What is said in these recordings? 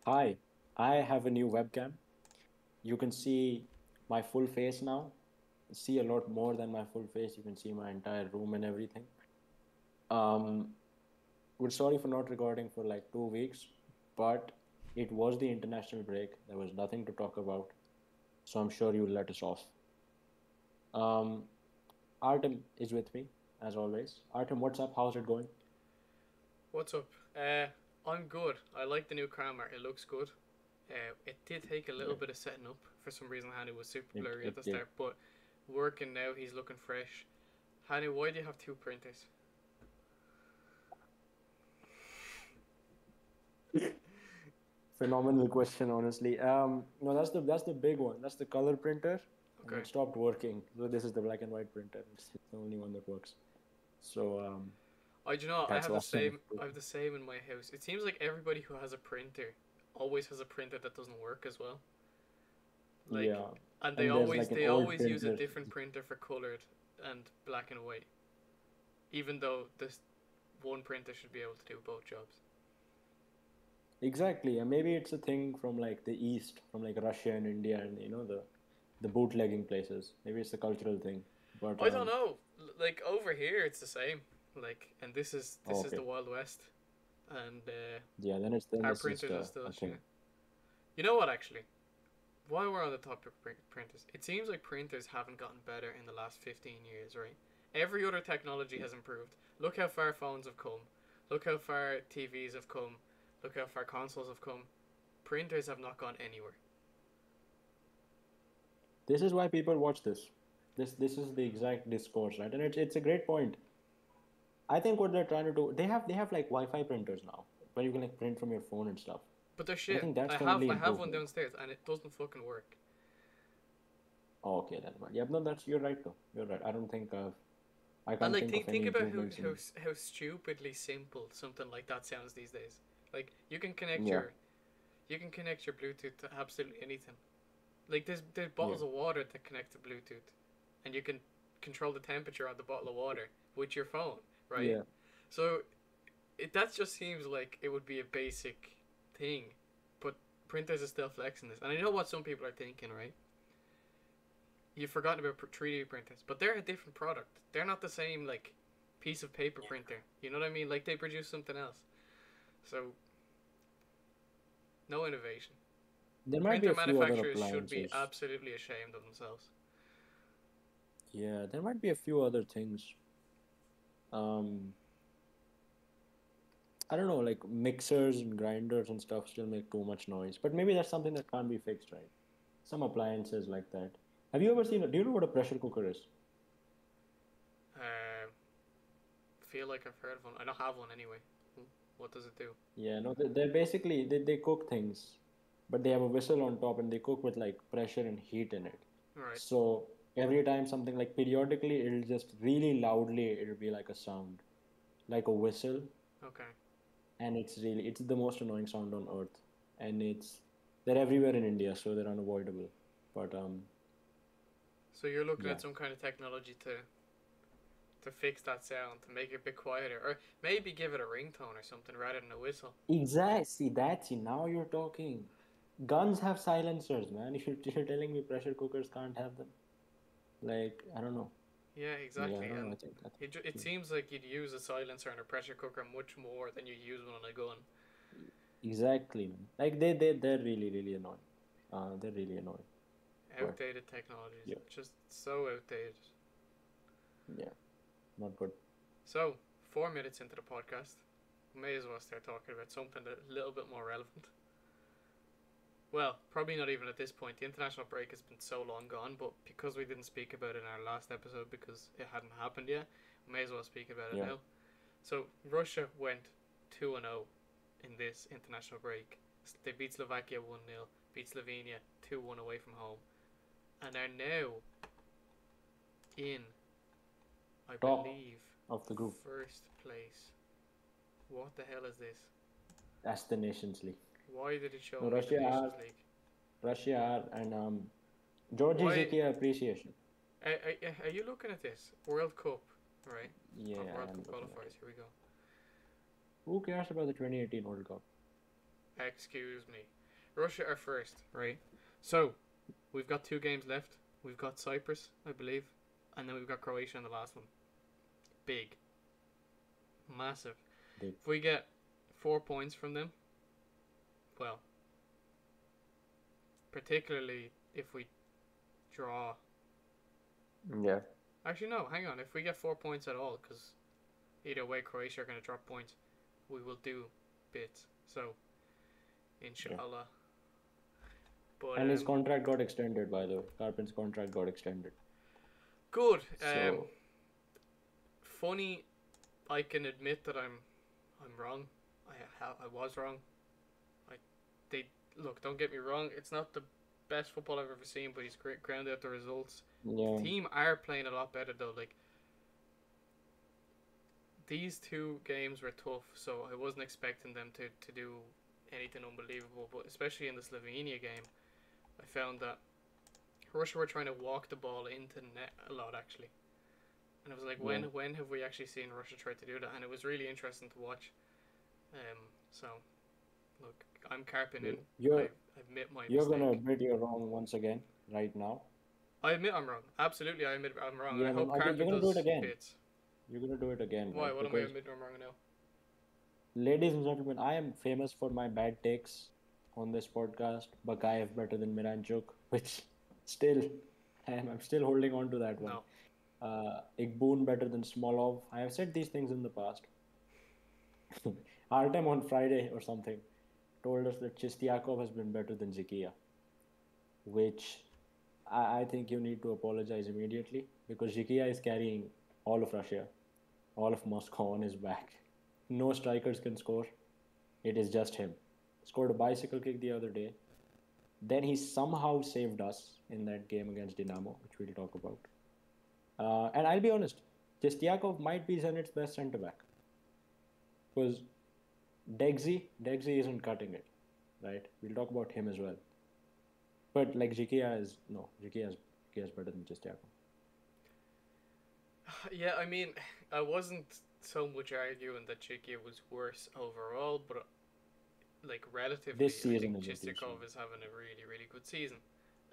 Hi, I have a new webcam. You can see my full face now. See a lot more than my full face. You can see my entire room and everything. Um, we're sorry for not recording for like 2 weeks, but it was the international break. There was nothing to talk about, so I'm sure you'll let us off. Um, Artem is with me as always. Artem, what's up? How's it going? What's up? I'm good. I like the new camera. It looks good. It did take a little Great. bit of setting up. For some reason, Hanu was super It blurry at the it did. start, but working now, he's looking fresh. Hanu, why do you have two printers? Phenomenal question, honestly. No, that's the big one. That's the color printer, and Okay. it stopped working. So this is the black and white printer. It's the only one that works. So I do not. I that's have the awesome. same. I have the same in my house. It seems like everybody who has a printer always has a printer that doesn't work as well. Like, Yeah, and they and there's always like an they old always use a printer. different printer for colored and black and white, even though this one printer should be able to do both jobs. Exactly, and maybe it's a thing from like the East, from like Russia and India, and the bootlegging places. Maybe it's a cultural thing. But I don't know. Like over here, it's the same. Like, and this is the okay, Wild West, and yeah, then our it's just printers are still a shit. thing. You know what? Actually, while we're on the topic of printers, it seems like printers haven't gotten better in the last 15 years, right? Every other technology has improved. Look how far phones have come. Look how far TVs have come. Look how far consoles have come. Printers have not gone anywhere. This is why people watch this. This is the exact discourse, right? And it's a great point. I think what they're trying to do, they have like Wi-Fi printers now, where you can like print from your phone and stuff. But they're And I shit. think that's I the have only I have one improvement. downstairs, and it doesn't fucking work. Oh, okay, then. Well, yeah, no, that's you're right though. You're right. I And can't like think of think any about improvements in. how stupidly simple something like that sounds these days. Like Yeah, you can connect your Bluetooth to absolutely anything. Like there's yeah, bottles of water that connect to Bluetooth, and you can control the temperature of the bottle of water with your phone, right? yeah. So that just seems like it would be a basic thing, but printers are still flexing this. And I know what some people are thinking, right? You've forgotten about 3D printers, but they're a different product. They're not the same like piece of paper printer. You know what I mean? Like they produce something else. So no innovation. There might be Printer a few other manufacturers should be appliances. absolutely ashamed of themselves. Yeah, there might be a few other things. Um, I don't know, like mixers and grinders and stuff still make too much noise. But maybe that's something that can't be fixed, right? Some appliances like that. Have you ever seen? Do you know what a pressure cooker is? Um, feel like I've heard of one. I don't have one anyway. What does it do? Yeah, no, they're basically they cook things, but they have a whistle on top and they cook with like pressure and heat in it. All right. So every time something like periodically, it'll just really loudly, it'll be like a sound, like a whistle, Okay. and it's the most annoying sound on earth, and they're everywhere in India, so they're unavoidable. But So you're looking yeah, at some kind of technology to fix that sound, to make it a bit quieter, or maybe give it a ringtone or something rather than a whistle. exactly. See, now you're talking. Guns have silencers, man. You're telling me pressure cookers can't have them? Like, I don't know. Yeah, Yeah, I exactly. don't know. And it Yeah. seems like you'd use a silencer in a pressure cooker much more than you use one on a gun. Exactly, man. Like they're really really annoying. They're really annoying. But Outdated technologies, yeah, just so outdated. yeah, not good. So 4 minutes into the podcast, we may as well start talking about something a little bit more relevant. Well, probably not even at this point. The international break has been so long gone, but because we didn't speak about it in our last episode because it hadn't happened yet, we may as well speak about it Yeah. now. So Russia went 2-0 in this international break. They beat Slovakia 1-0, beat Slovenia 2-1 away from home, and are now in, I Top believe, of the group. first place. What the hell is this? That's the Nations League. Why did it show No, me the Nations League? Russia are, and Georgie Why Zekia appreciation. are you looking at this World Cup? Right, Yeah, World I'm Cup looking at qualifiers. it. Here we go. Who cares about the 2018 World Cup? Excuse me. Russia are first, right? So, we've got 2 games left. We've got Cyprus, I believe, and then we've got Croatia in the last one. Big. Massive. Big. If we get 4 points from them, well, particularly if we draw. Yeah. Actually, no, hang on. If we get 4 points at all, because either way, Croatia are going to drop points, we will do bits. So, inshallah. But, And his contract got extended, by the way. Carpen's contract got extended. Good. So, Funny, I can admit that I'm wrong. I was wrong. Look, don't get me wrong. It's not the best football I've ever seen, but he's ground out the results. yeah. The team are playing a lot better though. Like, these 2 games were tough, so I wasn't expecting them to do anything unbelievable. But especially in the Slovenia game, I found that Russia were trying to walk the ball into the net a lot, actually. And I was like, when have we actually seen Russia try to do that? And it was really interesting to watch. So, look, I'm carping in. I admit my You're mistake. going to admit you're wrong once again, right now. I admit I'm wrong. Absolutely, I admit I'm wrong. Yeah, I hope okay, Carpin you're going to does do it again. bits. You're going to do it again. Why? Right? What am I Because, admitting I'm wrong now? ladies and gentlemen, I am famous for my bad takes on this podcast. Bakayev better than Miranchuk, which still, I'm still holding on to that one. No. Igboon better than Smolov. I have said these things in the past. Artem on Friday or something told us that Chistiakov has been better than Zikia, which I think you need to apologize immediately, because Zikia is carrying all of Russia, all of Moscow on his back. No strikers can score. It is just him. Scored a bicycle kick the other day. Then he somehow saved us in that game against Dinamo, which we'll talk about. And I'll be honest, Chistiakov might be Zenit's best centre back, because Degzi isn't cutting it, right? We'll talk about him as well. But like Zikia is better than Chistiakov. Yeah, I mean, I wasn't so much arguing that Chikia was worse overall, but like relatively, This season I think is a decent. Chistikov is having a really, really good season,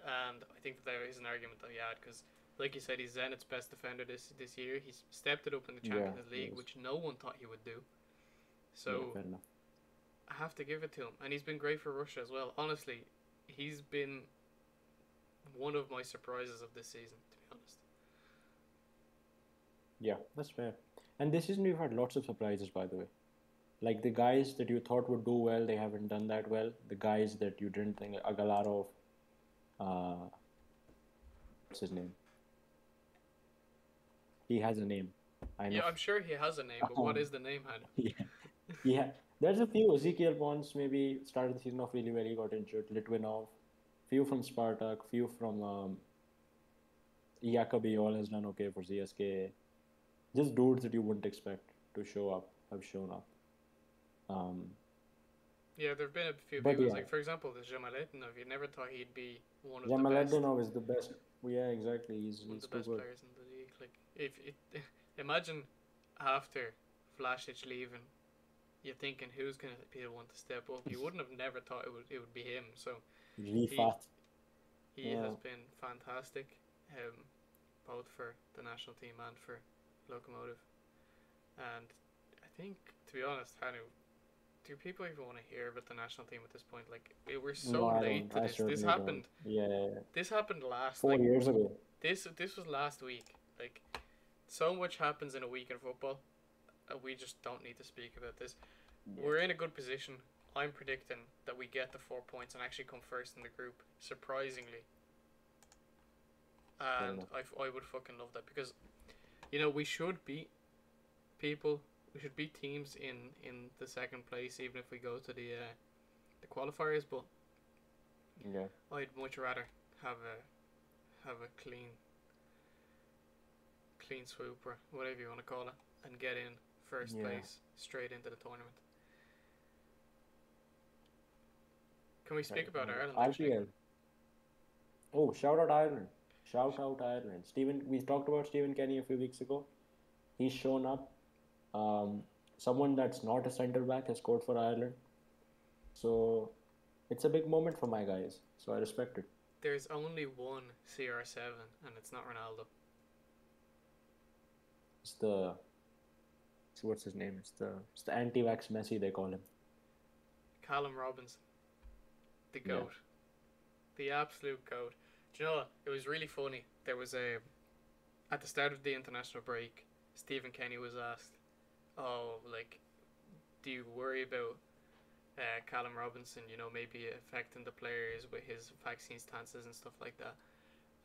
and I think that there is an argument that he had because, like you said, he's Zenit's best defender this year. He's stepped it up in the Champions League, which no one thought he would do. So fair enough. I have to give it to him, and he's been great for Russia as well. Honestly, he's been one of my surprises of this season, to be honest. Yeah, that's fair. And this season we've had lots of surprises, by the way. Like the guys that you thought would do well, they haven't done that well. The guys that you didn't think, Agalarov, what's his name? He has a name. I know. Yeah, I'm sure he has a name, but what is the name, Hanu? Yeah. There's a few. Ezekiel Pons maybe started the season off really well. He got injured. Litvinov. Few from Spartak. Few from Yakob has done okay for CSK. Just dudes that you wouldn't expect to show up have shown up. Yeah, there have been a few But people. yeah. Like, for example, there's Jamaletnov. You never thought he'd be one of the Jamaletdinov is the best. Yeah, exactly. He's one of the too best good. players in the league. Like, imagine after Vlasic leaving, you're thinking who's going to be the one to step up. You wouldn't have never thought it would be him. So Rifat. he has been fantastic, both for the national team and for Lokomotiv. And I think, to be honest, Hanu, do people even want to hear about the national team at this point? Like, we're so late to this. This happened. Yeah. This happened last 4 years ago. This was last week. Like, so much happens in a week in football. We just don't need to speak about this. Yeah. We're in a good position. I'm predicting that we get the 4 points and actually come first in the group, surprisingly. And I would fucking love that because, we should beat people. We should beat teams in the second place, even if we go to the qualifiers. But yeah, I'd much rather have a clean swoop or whatever you want to call it, and get in first place straight into the tournament. Can we speak about Ireland? IPL. Oh, shout out Ireland! Shout out Ireland! We talked about Stephen Kenny a few weeks ago. He's shown up. Someone that's not a centre back has scored for Ireland. So it's a big moment for my guys. So I respect it. There's only one CR7, and it's not Ronaldo. It's the what's his name? It's the anti-vax Messi they call him. Callum Robinson, the Yeah. goat, the absolute goat. Do you know what? It was really funny. There was a at the start of the international break, Stephen Kenny was asked, "Oh, like, do you worry about Callum Robinson? You know, maybe affecting the players with his vaccine stances and stuff like that."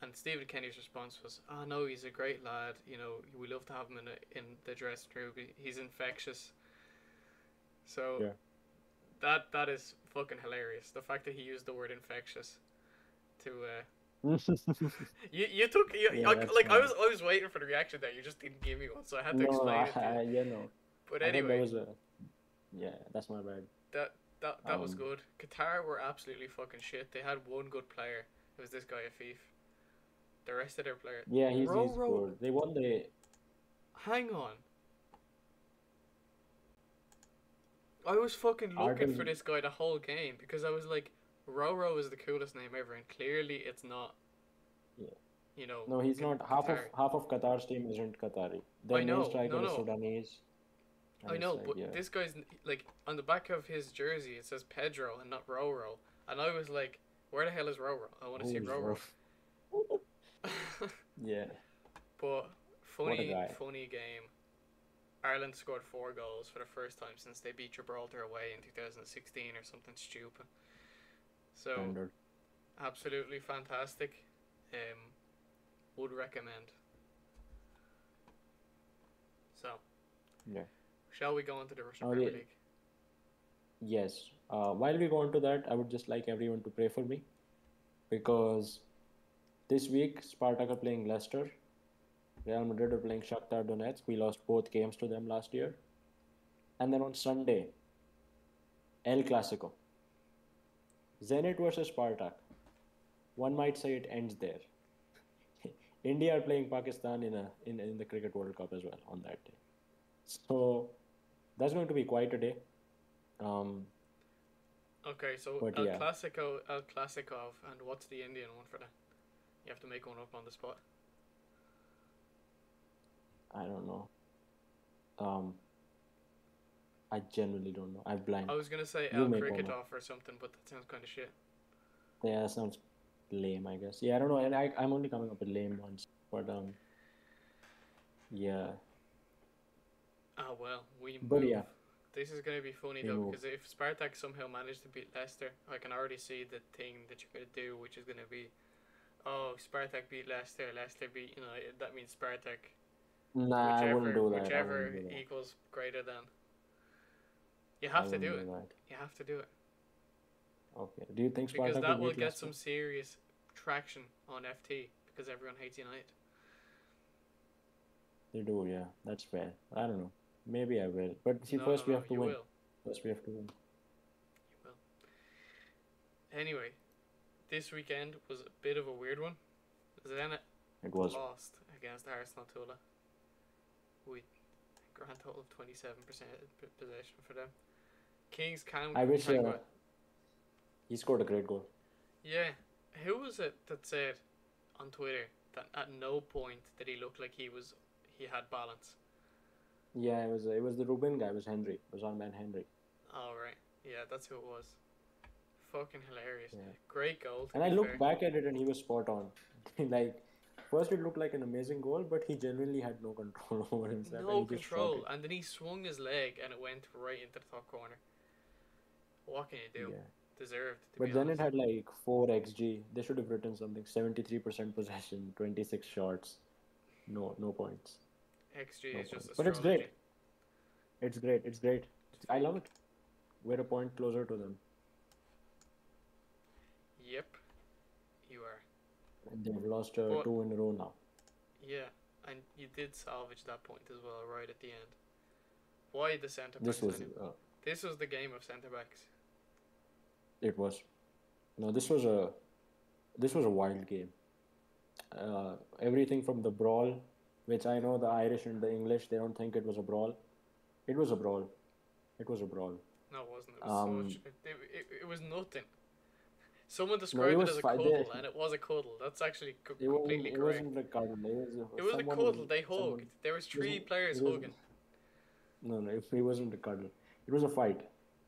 And Stephen Kenny's response was, "Oh no, he's a great lad. You know, we love to have him in the dressing room. He's infectious." So Yeah. that is fucking hilarious. The fact that he used the word infectious to you took Yeah, that's like I funny. was waiting for the reaction there. You just didn't give me one, so I had to No, no, explain it to you. you know, But I thought that anyway, was a yeah. That's my bad. that was Um, good. Qatar were absolutely fucking shit. They had one good player. It was this guy Afif. The rest of their players. yeah, he's Roro, good. They won the hang on. I was fucking looking for Artem. this guy the whole game because I was like, Roro is the coolest name ever, and clearly it's not. Yeah. You know, No, he's not. Qatar. Half of Qatar's team isn't Qatari. Their I main know, striker no, is no, Sudanese, and I it's know, like but yeah. this guy's like on the back of his jersey it says Pedro and not Roro, and I was like, where the hell is Roro? I want to see Who's Roro. rough? Yeah. But What a guy. funny game. Ireland scored 4 goals for the first time since they beat Gibraltar away in 2016 or something stupid. So Standard. absolutely fantastic. Would recommend. So Yeah. shall we go into the Russian Oh, Premier yeah. League? Yes. While we go on to that, I would just like everyone to pray for me because this week Spartak are playing Leicester. Real Madrid are playing Shakhtar Donetsk. We lost both games to them last year. And then on Sunday, El Clasico. Zenit versus Spartak. One might say it ends there. India are playing Pakistan in the Cricket World Cup as well on that day. So that's going to be quite a day. Um, Okay, so but yeah, El Clasicov, and what's the Indian one for that? You have to make one up on the spot. I don't know. Um, I genuinely don't know. I I blanked. was gonna say You El make one up. Cricketov or something, but that sounds kind of shit. Yeah, that sounds lame, I guess. Yeah, I don't know. And I'm only coming up with lame ones. But yeah. Ah well, we But move. yeah, This is gonna be funny we though, move. because if Spartak somehow managed to beat Leicester, I can already see the thing that you're gonna do, which is gonna be, oh, Spartak beat Leicester, Leicester beat United. That means Spartak, Nah, I wouldn't do that. I wouldn't whichever do that. equals greater than. You I have to wouldn't do do it. that. You have to do it Okay. Do you think because Spartak will that will beat get Leicester? some serious traction on FT because everyone hates United. They do, yeah. That's fair. I don't know. Maybe I will. But see, No, no, first we no. have to You win. will. First we have to win. You will. Anyway, this weekend was a bit of a weird one. Zenit It was. lost against Arsenal Tula with a grand total of 27% possession for them. Kings can I wish hang on. he scored a great goal. Yeah, who was it that said on Twitter that at no point did he look like he had balance? Yeah, it was the Ruben guy. It was Henry. It was our man Henry. Oh right, yeah, that's who it was. Fucking hilarious. Yeah. Great goal to And I be looked fair. back at it and he was spot on. Like, first it looked like an amazing goal, but he genuinely had no control over himself and No he just shot control, it. and then he swung his leg and it went right into the top corner. What can you do? Yeah. Deserved, to But be then it honest. had like 4 XG. They should have written something 73% possession, 26 shots. No points. XG No is just points. But it's astrology. great. It's great. It's great. It's I love fake. it. We're a point closer to them. Yep, you are. And they've lost But 2 in a row now. yeah, and you did salvage that point as well, right at the end. Why the centre This backs was, anyway? This was the game of centre backs. it was. No, this was a wild game. Everything from the brawl, which I know the Irish and the English, they don't think it was a brawl. It was a brawl. It was a brawl. No, it wasn't. It was Um, such. It was nothing. Someone no, it described it was as a fine. cuddle, and it was a cuddle. That's actually It wasn't. completely It correct. wasn't a cuddle. It was It was a someone was cuddle. They someone. hugged. There was It wasn't. three players It was hugging. no, no. It wasn't a cuddle. It was a fight.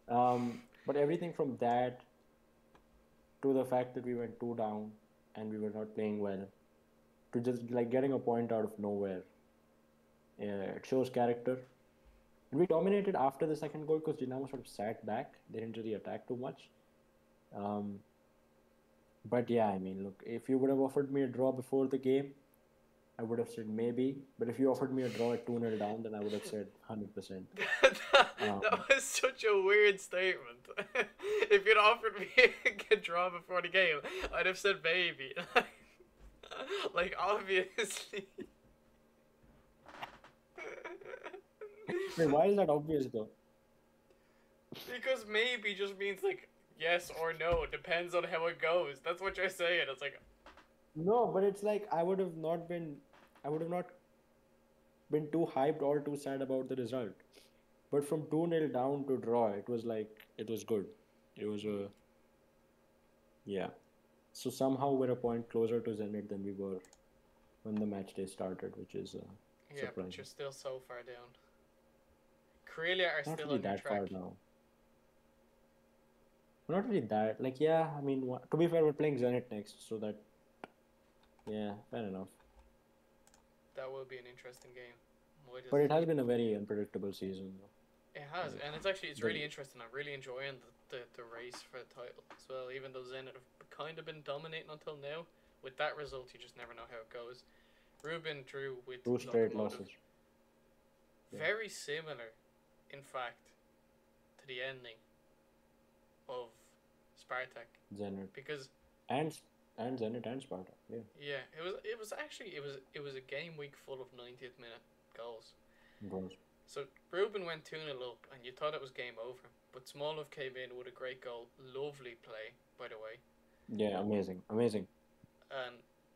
But everything from that to the fact that we went two down and we were not playing well to just like getting a point out of nowhere. It shows character. And we dominated after the second goal because Dinamo sort of sat back. They didn't really attack too much. Um, but yeah, I mean, look, if you would have offered me a draw before the game, I would have said maybe. But if you offered me a draw at 2-0 down, then I would have said 100%. That Um, was such a weird statement. If you'd offered me a draw before the game, I'd have said maybe. Like obviously. wait, why is that obvious though? Because maybe just means like yes or no, depends on how it goes. That's what you're saying. It's like No, but it's like I would have not been too hyped or too sad about the result. But from 2-0 down to draw, it was like, it was good. It was a, yeah. So somehow we're a point closer to Zenit than we were when the match day started, which is yeah, but surprising. you're still so far down. Karelia are Not still really on your that far track. now. Not really that. Like, yeah, I mean, to be fair, we're playing Zenit next, so that, yeah, fair enough. That will be an interesting game. Why But does it has been a very unpredictable season, though. it has, Like, and it's the really interesting. I'm really enjoying the race for the title as well. Even though Zenit have kind of been dominating until now, with that result, you just never know how it goes. Ruben drew with two straight Locomotive. losses. Yeah. Very similar, in fact, to the ending of Spartak Zenit. because And, and Zenit and Sparta. Yeah. yeah, it was a game week full of 90th minute goals. Goals. So Ruben went 2-0 up, and you thought it was game over. But Smolov came in with a great goal, lovely play, by the way, Yeah, amazing. Amazing. and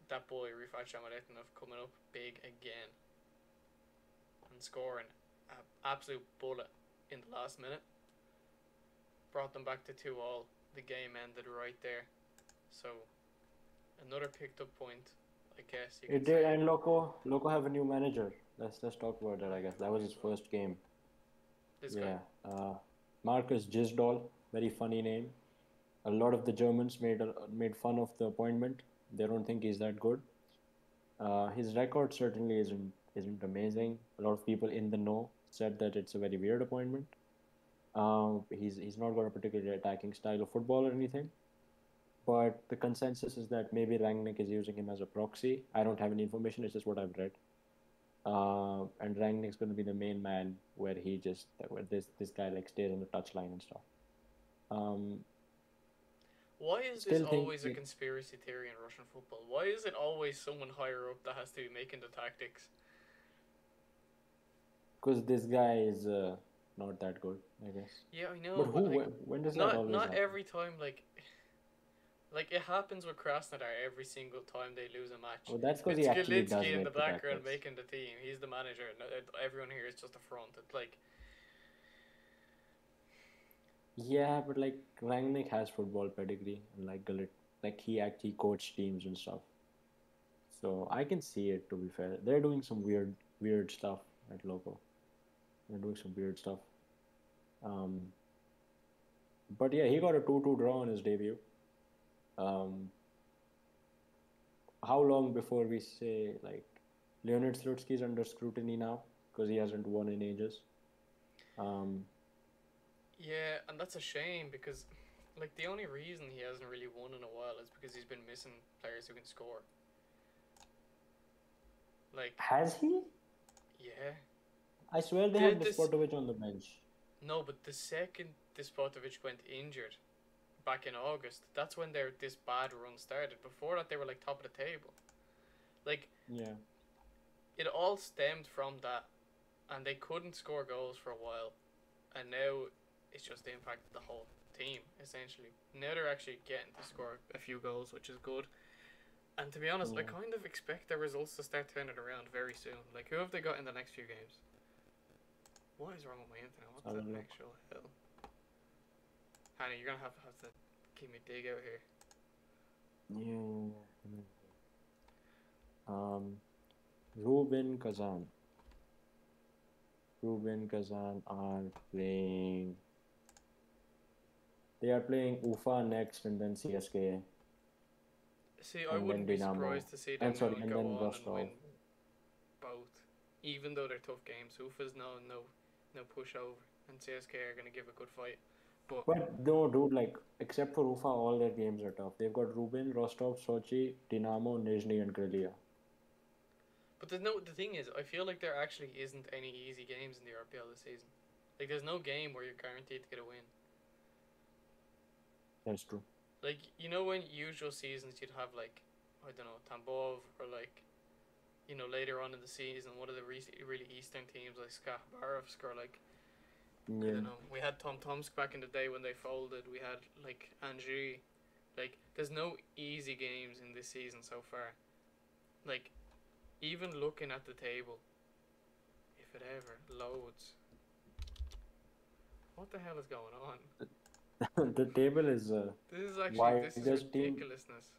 that boy Rifat Shamaretinov coming up big again and scoring an absolute bullet in the last minute. Brought them back to 2-all. The game ended right there. So another picked up point, I guess you It could did, say. and Loco have a new manager. Let's talk about that. I guess that was his first game. This guy. Yeah, Marcus Gisdol, very funny name. A lot of the Germans made fun of the appointment. They don't think he's that good. His record certainly isn't amazing. A lot of people in the know said that it's a very weird appointment. He's not got a particularly attacking style of football or anything. But the consensus is that maybe Rangnick is using him as a proxy. I don't have any information. It's just what I've read. And Rangnick's going to be the main man where this guy like stays on the touchline and stuff. Um, Why is this Still think always a conspiracy theory in Russian football? Why is it always someone higher up that has to be making the tactics? because this guy is not that good, I guess. Yeah, I But know, who? but like, When does that not always not happen? every time. Like it happens with Krasnodar every single time they lose a match. Oh, that's because It's he actually does Gilinski in the make the background tactics. making the team. He's the manager. Everyone here is just a front. It's like Yeah, but like Rangnick has football pedigree, and like Galit, like he actually coached teams and stuff. So I can see it. To be fair, they're doing some weird stuff at Loco. They're doing some weird stuff. Um, but yeah, he got a 2-2 draw on his debut. Um, how long before we say like Leonid Slutsky is under scrutiny now because he hasn't won in ages? Um, yeah, and that's a shame because like the only reason he hasn't really won in a while is because he's been missing players who can score. Like has he? yeah, I swear they the had this Despotovic on the bench. no, but the second Despotovic went injured back in August, that's when their this bad run started. Before that, they were like top of the table. Like Yeah. it all stemmed from that, and they couldn't score goals for a while, and now it's just impacted the whole team essentially. Now they're actually getting to score a few goals, which is good. And to be honest, I Yeah. kind of expect their results to start turning around very soon. Like, who have they got in the next few games? What is wrong with my internet? What I the don't know. actual hell? Hannah, you're gonna have to keep me dig out here. Yeah. Um, Rubin Kazan. Rubin Kazan are playing. They are playing Ufa next, and then CSK, See, I and then wouldn't be Dynamo. surprised to see And them sorry, and go then on and win Rostov. both, even though they're tough games. Ufa's no pushover, and CSK are gonna give a good fight. But But no, dude, like except for Ufa, all their games are tough. They've got Rubin, Rostov, Sochi, Dynamo, Nizhny, and Krylia. there's no. The thing is, I feel like there actually isn't any easy games in the RPL this season. Like there's no game where you're guaranteed to get a win. That's true. Like when usual seasons you'd have like I don't know Tambov or like later on in the season one of the really eastern teams like Skakbarovsk or like I Yeah. don't know. We had Tom Tomsk back in the day when they folded. We had like Angie. Like there's no easy games in this season so far. Like even looking at the table, if it ever loads, what the hell is going on? The table is wide. This is ridiculousness.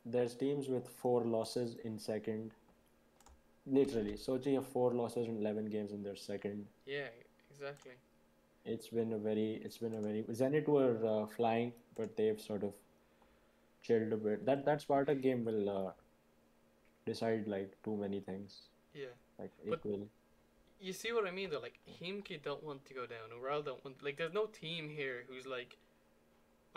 There's teams with 4 losses in second. Literally, Sochi have 4 losses in 11 games in their second. Yeah, exactly. It's been a very. Zenit were flying, but they've sort of chilled a bit. That Spartak game will decide like too many things. Yeah, Like it but will. you see what I mean though. Like Himki don't want to go down. Ural don't want. Like there's no team here who's like,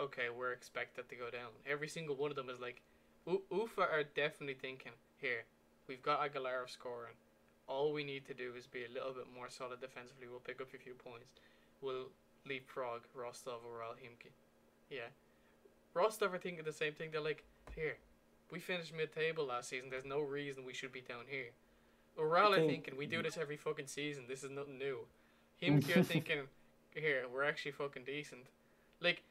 okay, we're expected to go down. Every single one of them is like, Ufa are definitely thinking here. We've got Aguilar scoring. All we need to do is be a little bit more solid defensively. We'll pick up a few points. We'll leapfrog Rostov, Ural, Himki. Yeah, Rostov are thinking the same thing. They're like, here, we finished mid-table last season. There's no reason we should be down here. I Ural are think. thinking we do this every fucking season. This is nothing new. Himki are thinking, here, we're actually fucking decent. Like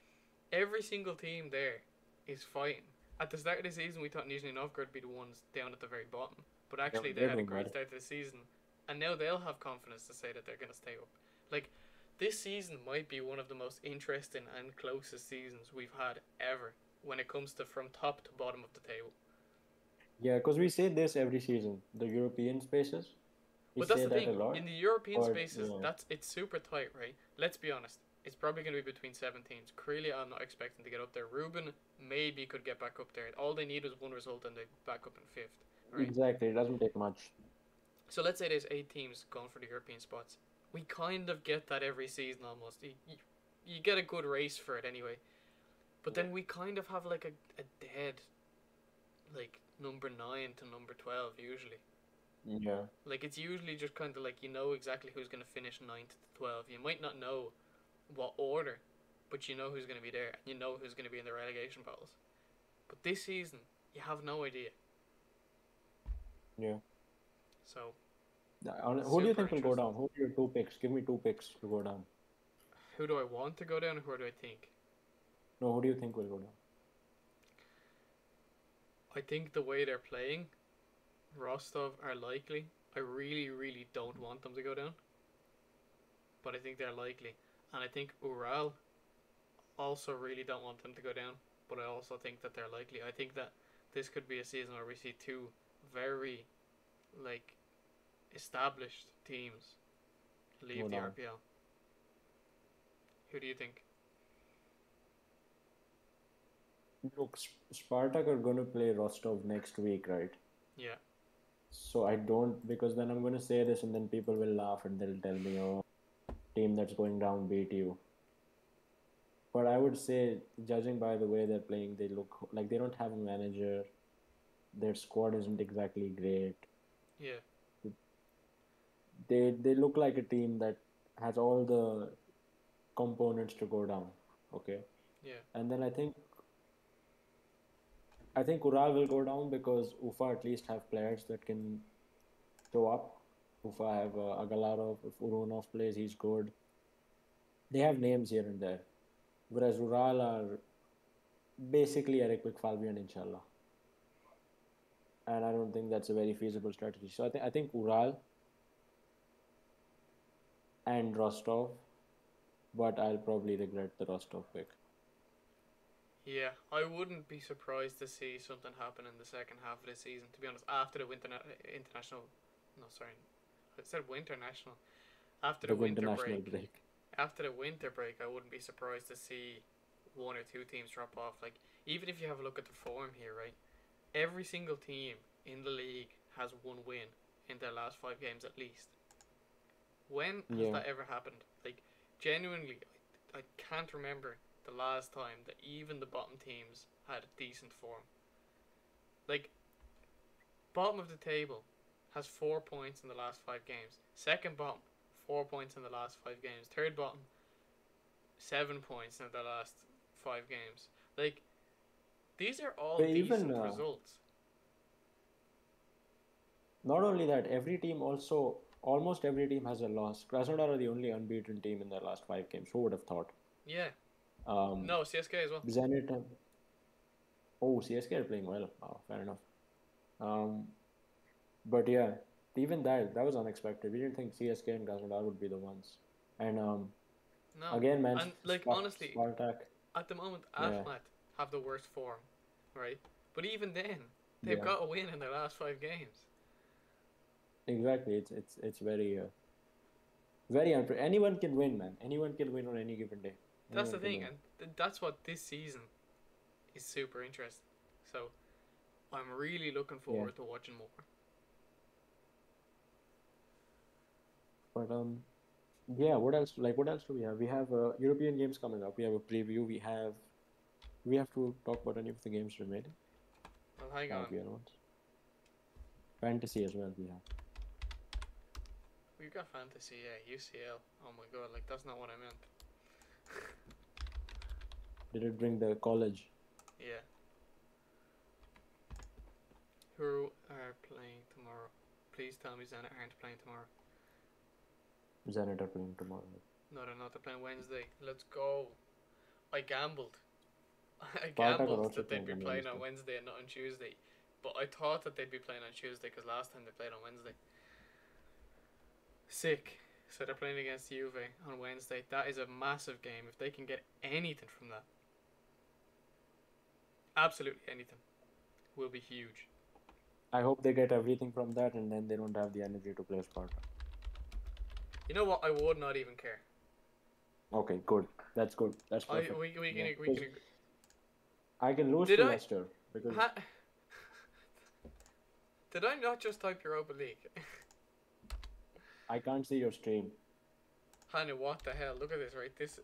every single team there is fighting. At the start of the season, we thought Nizhny Novgorod would be the ones down at the very bottom, but actually they They're had a doing great well. start to the season, and now they'll have confidence to say that they're going to stay up. Like this season might be one of the most interesting and closest seasons we've had ever when it comes to from top to bottom of the table. Yeah, because we say this every season. The European spaces, we But that's say the that a thing. lot. In the European But spaces, it's super tight, right? Let's be honest. It's probably going to be between 7 teams. Really, I'm not expecting to get up there. Ruben maybe could get back up there. All they need is one result and they back up in 5th, right? exactly, it doesn't take much. So let's say there's 8 teams going for the European spots. We kind of get that every season almost. You get a good race for it anyway. But then we kind of have like a dead, like, number 9 to number 12 usually. Yeah. Like it's usually just kind of like you know exactly who's going to finish 9th to 12. You might not know what order, but you know who's going to be there and you know who's going to be in the relegation battles. But this season, you have no idea. Yeah. So, Who do you super think will go interesting. down? Who are your 2 picks? Give me 2 picks to go down. Who do I want to go down and who do I think? No, who do you think will go down? I think the way they're playing, Rostov are likely. I really, really don't want them to go down. But I think they're likely. And I think Ural also really don't want them to go down. But I also think that they're likely. I think that this could be a season where we see 2 very, like, established teams leave Go the down. RPL. Who do you think? Look, Spartak are going to play Rostov next week, right? Yeah. So I don't, because then I'm going to say this and then people will laugh and they'll tell me, oh, team that's going down beat you. But I would say, judging by the way they're playing, they look like they don't have a manager. Their squad isn't exactly great. Yeah. They look like a team that has all the components to go down. Okay. Yeah. And then I think Ural will go down because Ufa at least have players that can show up. Ufa have Agalarov. If Urunov plays, he's good. They have names here and there. Whereas Ural are basically Eric McFalvey and Inshallah. And I don't think that's a very feasible strategy. So I think Ural and Rostov but I'll probably regret the Rostov pick. Yeah, I wouldn't be surprised to see something happen in the second half of the season. To be honest, after the international, no, sorry, I said winter national. After the The winter international break, break. after the winter break, I wouldn't be surprised to see one or two teams drop off. Like, even if you have a look at the form here, right? Every single team in the league has one win in their last 5 games at least. When has Yeah, that ever happened? Like, genuinely, I can't remember the last time that even the bottom teams had a decent form. Like, bottom of the table has 4 points in the last 5 games. Second bottom, 4 points in the last 5 games. Third bottom, 7 points in the last 5 games. Like, these are all but even decent results. not only that, every team also almost every team has a loss. Krasnodar are the only unbeaten team in their last 5 games. Who would have thought? Yeah. Um, No, CSK as well. Zenit. Oh, CSK are playing well. Oh, fair enough. Um, but yeah, even that was unexpected. We didn't think CSK and Krasnodar would be the ones. And No. again, man, And, like, honestly, Spartak. at the moment, Yeah, Atmat have the worst form, right? But even then, they've yeah, got a win in their last 5 games. exactly. It's very very unpredictable. Anyone can win, man. Anyone can win on any given day. That's the Anyone can thing, win. and that's what this season is super interesting. So I'm really looking Yeah, forward to watching more. but yeah. What else? Like, what else do we have? We have European games coming up. We have a preview. We have to talk about any of the games remaining. Well, hang That on. we announced. Fantasy as well. We have. We've got fantasy, yeah, UCL. Oh my god, like, that's not what I meant. Did it bring the college? Yeah. Who are playing tomorrow? Please tell me Zenit aren't playing tomorrow. Zenit are playing tomorrow. No, they're not. They're playing Wednesday. Let's go. I gambled. I Spartak are gambled also that they'd playing be on playing on Wednesday. Wednesday and not on Tuesday. But I thought that they'd be playing on Tuesday because last time they played on Wednesday. Sick. So they're playing against Juve on Wednesday. That is a massive game. If they can get anything from that, absolutely anything, will be huge. I hope they get everything from that, and then they don't have the energy to play Sparta. You know what? I would not even care. Okay, good. That's good. That's I perfect. we Yeah, can we 'cause can. I can lose Did to I? Leicester because Ha, did I not just type Europa League? I can't see your stream. Hanu, what the hell? Look at this, right? This.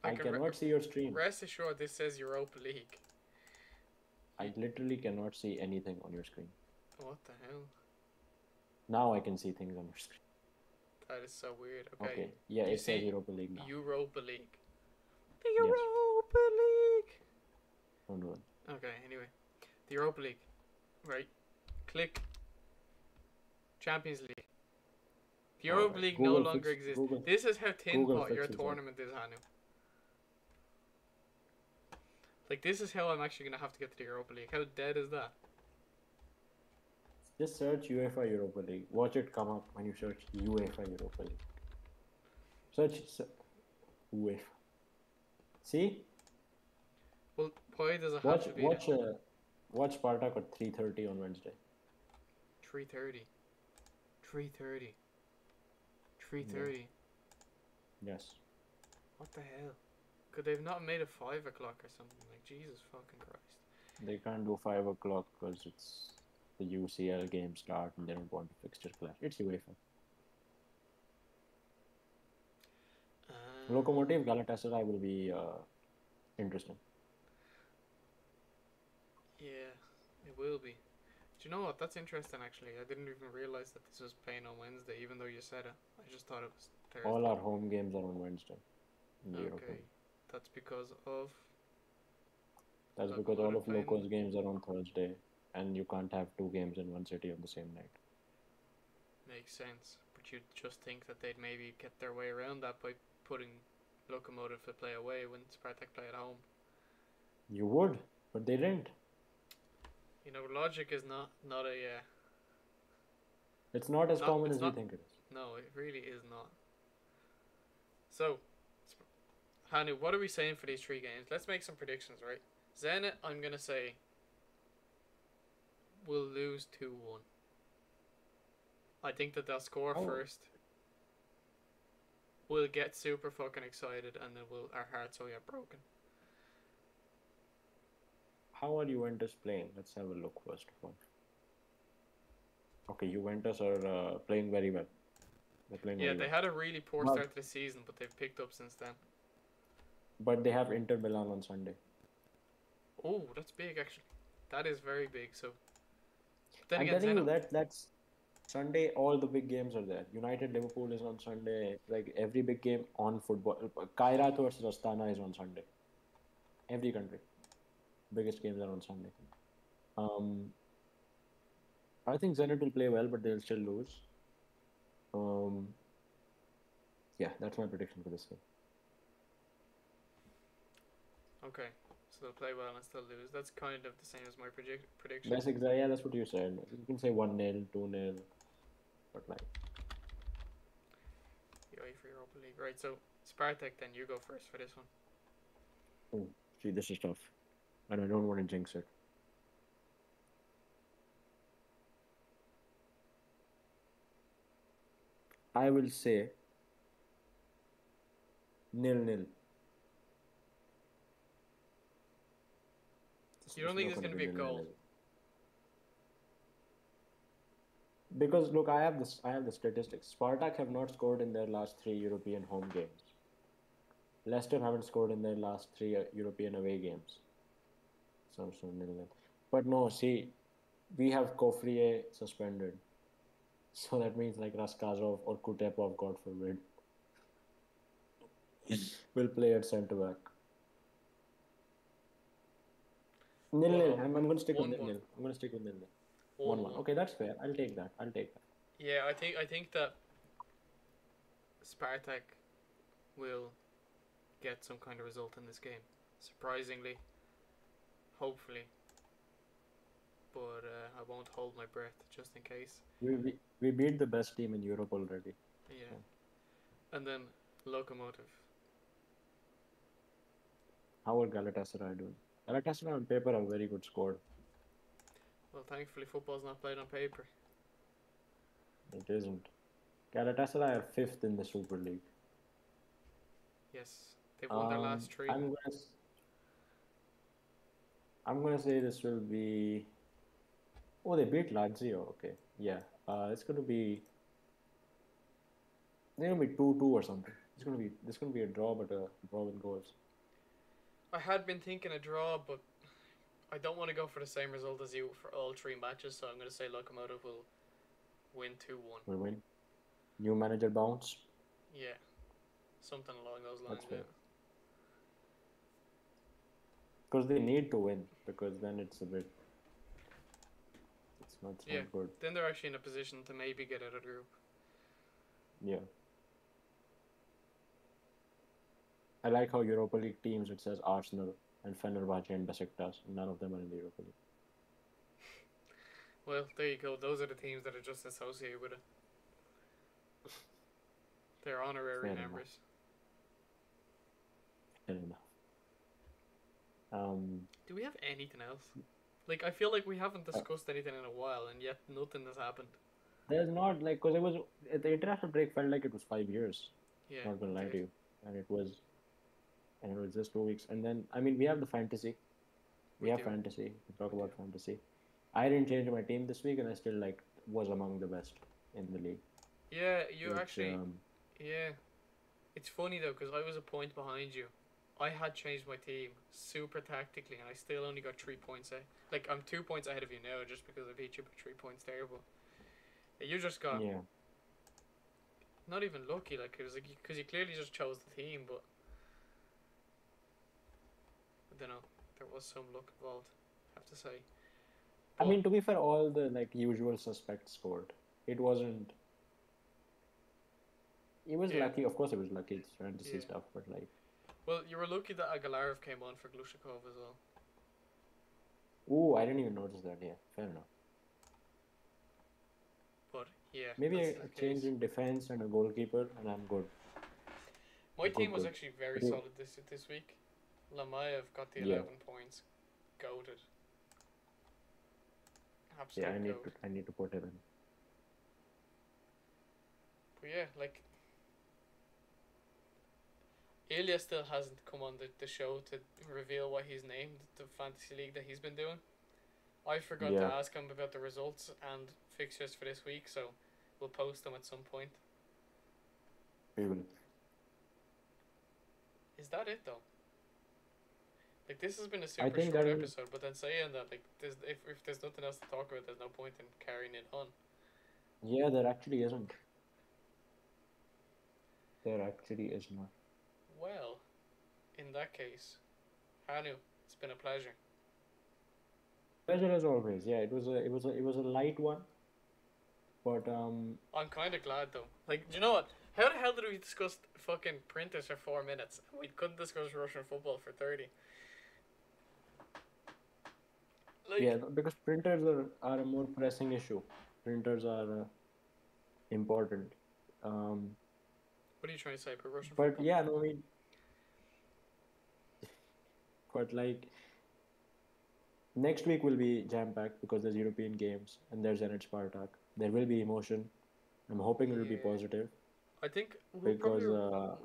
I I can cannot see your stream. rest assured this says Europa League. I literally cannot see anything on your screen. What the hell? Now I can see things on your screen. That is so weird. Okay. Okay. Yeah, You it says see Europa League now. Europa League. The Yes. Europa League. Don't do it. Okay, anyway. The Europa League. Right. Click Champions League. The Europa Alright. League no longer exists. Google This is how tin Google pot your fixes that. tournament is, Hanu. Like, this is how I'm actually going to have to get to the Europa League. How dead is that? Just search UEFA Europa League. Watch it come up when you search UEFA Europa League. Search UEFA. See? Well, why does it have Watch to be watch watch Spartak at 3:30 on Wednesday. 3:30? 3:30. 3:30. Yes. What the hell? Could they've not made it 5 o'clock or something? Like, Jesus fucking Christ. They can't do 5 o'clock because it's the UCL game start and they don't want a fixture clash. It's UEFA. Lokomotiv Galatasaray will be interesting. Yeah, it will be. Do you know what? That's interesting, actually. I didn't even realize that this was playing on Wednesday, even though you said it. I just thought it was Thursday. All our home games are on Wednesday. In the Europa Okay, League. that's because of. That's Look, because would all have of played- Loko's games are on Thursday, and you can't have two games in one city on the same night. Makes sense, but you'd just think that they'd maybe get their way around that by putting Lokomotiv to play away when Spartak play at home. You would, but they didn't. You know, logic is not a. It's not as Not- common it's as you not- think it is. No, it really is not. So, Hanu, what are we saying for these three games? Let's make some predictions, right? Zenit, I'm gonna say will lose 2-1. I think that they'll score How first. We'll get super fucking excited, and then our hearts will get broken. how are Juventus playing? Let's have a look first of all. Okay, Juventus are playing very well. They're playing Yeah, very they well. had a really poor But start to the season, but they've picked up since then. but they have Inter Milan on Sunday. Oh, that's big actually. That is very big. So, but then I'm again, telling you Zenit. that's Sunday. All the big games are there. United Liverpool is on Sunday. Like every big game on football. Kairat versus Astana is on Sunday. Every country, biggest games are on Sunday. Um, I think Zenit will play well, but they'll still lose. Um, yeah, that's my prediction for this game. Okay, so they'll play well and still lose. That's kind of the same as my prediction. That's exactly, yeah, that's what you said. You can say 1-0, 2-0, but like, UEFA Europa League, right? So Spartak, then you go first for this one. oh, see, this is tough, and I don't want to jinx it. I will say 0-0. You don't It's think not there's going going to to be be a 0-0. goal? Because look, I have the statistics. Spartak have not scored in their last three European home games. Leicester haven't scored in their last three European away games. So 0-0. But no, see, we have Kofrie suspended. So that means like Raskazov or Kutepov, God forbid, will play at centre back. 0-0. 1-1. I'm going to stick with 1-1. 0-0. I'm going to stick with 0-0. 1-1. 1-1. Okay, that's fair. I'll take that. I'll take that. Yeah, I think that Spartak will get some kind of result in this game. Surprisingly, hopefully, but I won't hold my breath just in case. We beat the best team in Europe already. Yeah, So, and then Lokomotiv. how are Galatasaray doing? Galatasaray on paper have a very good squad. Well, thankfully, football's not played on paper. It isn't. Galatasaray are fifth in the Super League. Yes, they've won their last three. I'm gonna say this will be. Oh, they beat Lazio. Okay, yeah. It's gonna be. They're gonna be 2-2 or something. This gonna be a draw, but a draw with goals. I had been thinking a draw, but I don't want to go for the same result as you for all three matches, so I'm going to say Lokomotiv will win 2-1. Will win. New manager bounce. Yeah, something along those lines. That's fair. Yeah. Because they need to win, because then it's a bit. It's not good. Then they're actually in a position to maybe get out of the group. Yeah. I like how Europa League teams, it says Arsenal and Fenerbahce and Besiktas. None of them are in the Europa League. Well, there you go. Those are the teams that are just associated with it. They're honorary Fair members. Fair enough. Do we have anything else? Like, I feel like we haven't discussed anything in a while, and yet nothing has happened. There's not, like, because it was, the international break felt like it was 5 years. Yeah. Not gonna lie to you. And it was just 2 weeks. And then, I mean, we have the fantasy. We have fantasy. We talk about fantasy. I didn't change my team this week, and I still, like, was among the best in the league. Yeah, yeah. It's funny, though, because I was a point behind you. I had changed my team super tactically, and I still only got 3 points. Like, I'm 2 points ahead of you now just because I beat you by 3 points there, but you just got not even lucky, like, it was like, because you clearly just chose the team, but I don't know, there was some luck involved, I have to say. But, I mean, to be fair, all the, like, usual suspects scored. It wasn't. It was lucky, of course it was lucky, it's fantasy stuff, but, like. Well, you were lucky that Agalarov came on for Glushakov as well. Ooh, I didn't even notice that, yeah, fair enough. But, yeah. Maybe a change in defense and a goalkeeper, and I'm good. My team was Good. actually very But solid this week. Lamayev got the yeah, 11 points. Goated. yeah. Absolute goat. I need to put him in. But yeah, like Ilya still hasn't come on the show to reveal what he's named the fantasy league that he's been doing. I forgot to Yeah, ask him about the results and fixtures for this week, so we'll post them at some point. we will. Is that it though? Like this has been a I super think short there will. episode, but then saying that like if there's nothing else to talk about, there's no point in carrying it on. Yeah, there actually isn't. There actually is not. Well, in that case, Hanu, it's been a pleasure. Pleasure as always. Yeah, it was a light one, but I'm kind of glad though. Like, do you know what? How the hell did we discuss fucking printers for 4 minutes? We couldn't discuss Russian football for 30. yeah, Like, because printers are a more pressing issue. Printers are important. Um, what are you trying to say about Russian but football? yeah, no, I mean, but like next week will be jam packed because there's European games and there's Zenit Spartak. There will be emotion. I'm hoping it will be Yeah. positive I think we'll probably. because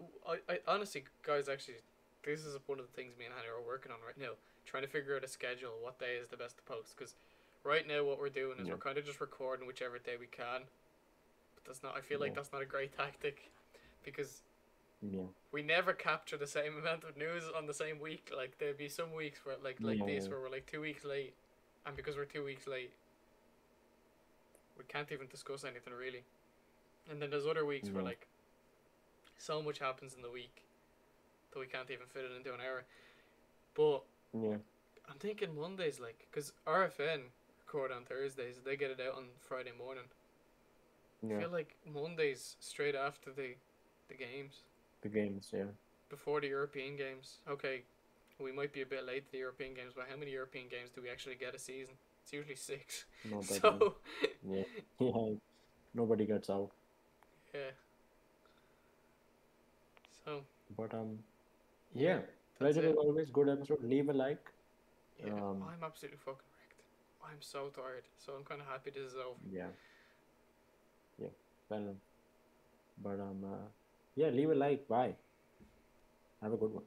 I honestly, guys, actually, this is one of the things me and Hannah are working on right now. Trying to figure out a schedule, what day is the best to post. Because right now, what we're doing is yeah, we're kind of just recording whichever day we can. But that's not. I feel like yeah, that's not a great tactic, because yeah, we never capture the same amount of news on the same week. Like there'd be some weeks where like this yeah, where we're like 2 weeks late, and because we're 2 weeks late, we can't even discuss anything really. And then there's other weeks where yeah, like so much happens in the week that we can't even fit it into an hour. But yeah, I'm thinking Mondays, like, because RFN record on Thursdays, they get it out on Friday morning. I yeah. feel like Mondays straight after the games, The games, yeah, before the European games. Okay, we might be a bit late to the European games, but how many European games do we actually get a season? It's usually six. not that many. So, Yeah, yeah. Nobody gets out. yeah. So, But yeah, yeah. that's Pleasure as it. always. Good episode. Leave a like. Yeah, Um, I'm absolutely fucking wrecked. I'm so tired. So I'm kind of happy this is over. yeah, yeah. Well, but yeah. Leave a like. Bye. Have a good one.